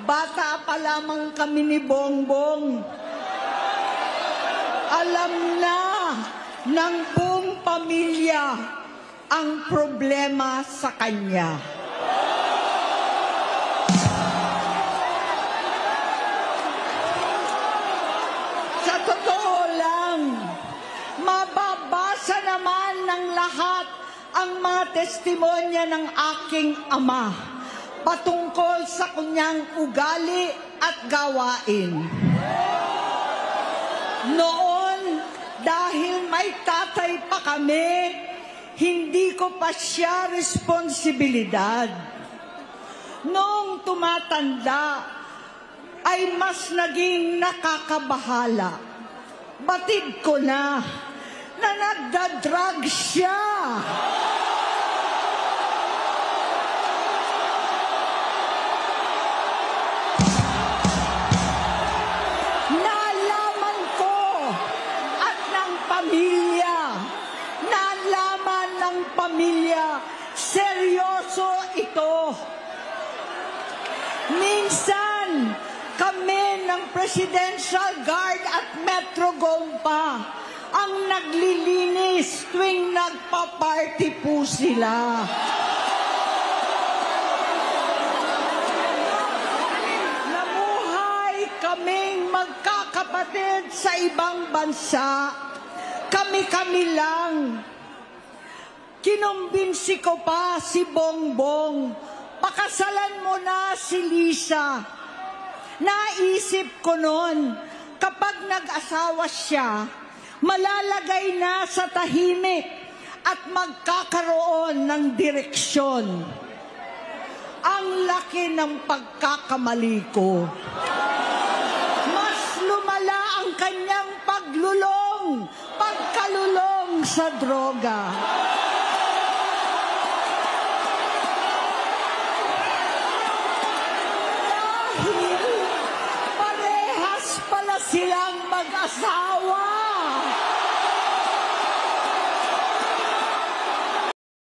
Bata pa lamang kami ni Bongbong. Alam na ng buong pamilya ang problema sa kanya. Sa totoo lang, mababasa naman ng lahat ang mga testimonya ng aking ama patungkol sa kanyang ugali at gawain. Noon, dahil may tatay pa kami, hindi ko pa siya responsibilidad. Noong tumatanda, ay mas naging nakakabahala. Batid ko na nagda-drug siya. Nalaman ko at ng pamilya, seryoso ito. Minsan, kami ng Presidential Guard at Metro Gompa ang naglilinis tuwing nagpa-party po sila. Namuhay kaming magkakapatid sa ibang bansa. Kami-kami lang. Kinumbinsi ko pa si Bongbong, pakasalan mo na si Lisa. Naisip ko noon, kapag nag-asawa siya, malalagay na sa tahimik at magkakaroon ng direksyon. Ang laki ng pagkakamali ko. Mas lumala ang kanyang pagkalulong sa droga. Silang mag-asawa.